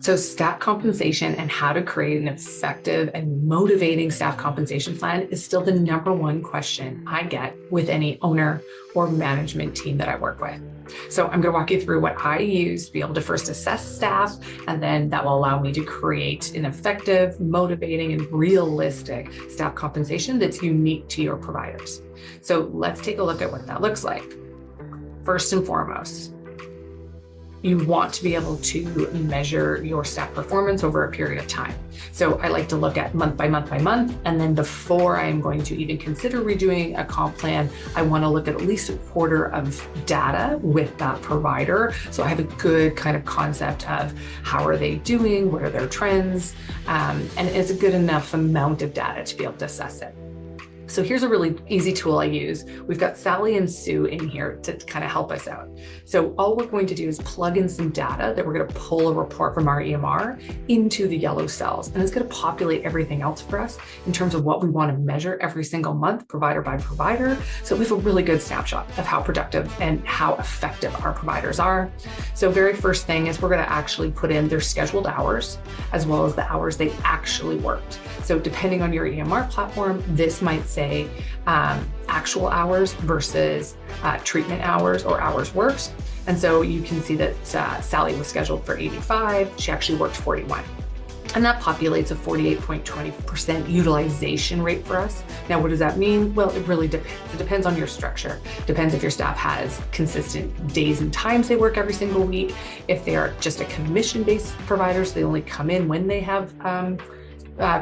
So staff compensation and how to create an effective and motivating staff compensation plan is still the number one question I get with any owner or management team that I work with. So I'm going to walk you through what I use to be able to first assess staff, and then that will allow me to create an effective, motivating, and realistic staff compensation that's unique to your providers. So let's take a look at what that looks like. First and foremost, you want to be able to measure your staff performance over a period of time. So I like to look at month by month by month. And then before I'm going to even consider redoing a comp plan, I want to look at least a quarter of data with that provider. So I have a good kind of concept of how are they doing, what are their trends, and it's a good enough amount of data to be able to assess it. So here's a really easy tool I use. We've got Sally and Sue in here to kind of help us out. So all we're going to do is plug in some data that we're going to pull a report from our EMR into the yellow cells. And it's going to populate everything else for us in terms of what we want to measure every single month, provider by provider. So we have a really good snapshot of how productive and how effective our providers are. So very first thing is we're going to actually put in their scheduled hours as well as the hours they actually worked. So depending on your EMR platform, this might say actual hours versus treatment hours or hours worked. And so you can see that Sally was scheduled for 85, she actually worked 41. And that populates a 48.20% utilization rate for us. Now, what does that mean? Well, it really depends. It depends on your structure. Depends if your staff has consistent days and times they work every single week. If they are just a commission-based provider, so they only come in when they have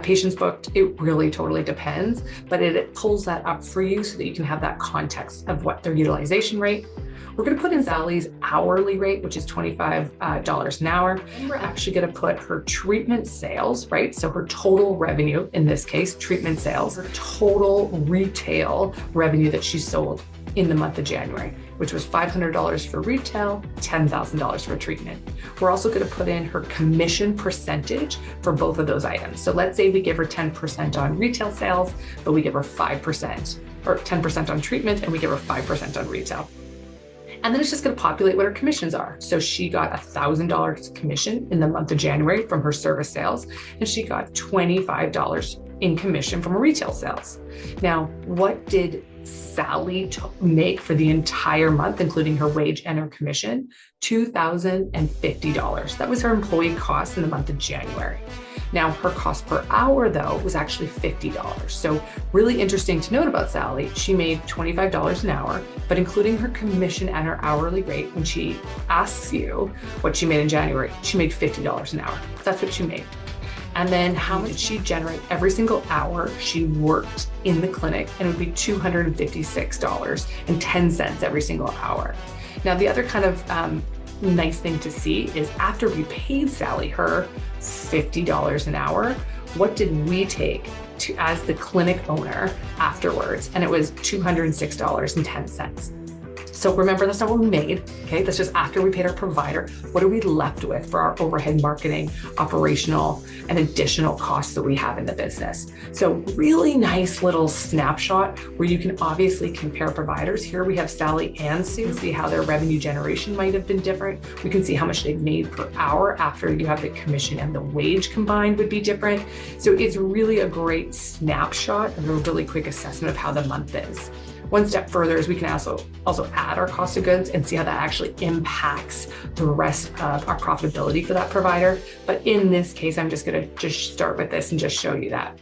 patients booked, it really totally depends, but it pulls that up for you so that you can have that context of what their utilization rate. We're going to put in Sally's hourly rate, which is $25 an hour. And we're actually going to put her treatment sales, right? So her total revenue, in this case, treatment sales, her total retail revenue that she sold in the month of January, which was $500 for retail, $10,000 for treatment. We're also going to put in her commission percentage for both of those items. So let's say we give her 10% on retail sales, but we give her 5%, or 10% on treatment, and we give her 5% on retail. And then it's just going to populate what her commissions are. So she got $1,000 commission in the month of January from her service sales, and she got $25 in commission from her retail sales. Now, what did Sally make for the entire month, including her wage and her commission? $2,050. That was her employee cost in the month of January. Now, her cost per hour, though, was actually $50. So really interesting to note about Sally, she made $25 an hour, but including her commission and her hourly rate, when she asks you what she made in January, she made $50 an hour. That's what she made. And then how much did she generate every single hour she worked in the clinic? And it would be $256.10 every single hour. Now, the other kind of nice thing to see is after we paid Sally her $50 an hour, what did we take to as the clinic owner afterwards? And it was $206.10. So remember, that's not what we made, okay? That's just after we paid our provider. What are we left with for our overhead marketing, operational, and additional costs that we have in the business? So really nice little snapshot where you can obviously compare providers. Here we have Sally and Sue, see how their revenue generation might have been different. We can see how much they've made per hour after you have the commission and the wage combined would be different. So it's really a great snapshot and a really quick assessment of how the month is. One step further is we can also add our cost of goods and see how that actually impacts the rest of our profitability for that provider. But in this case, I'm just going to start with this and just show you that.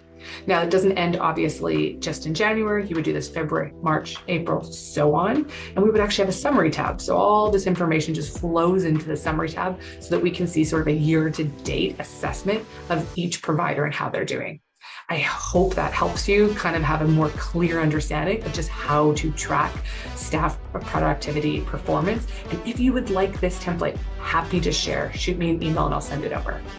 Now, it doesn't end obviously just in January. You would do this February, March, April, so on. And we would actually have a summary tab. So all this information just flows into the summary tab so that we can see sort of a year-to-date assessment of each provider and how they're doing. I hope that helps you kind of have a more clear understanding of just how to track staff productivity performance. And if you would like this template, happy to share. Shoot me an email and I'll send it over.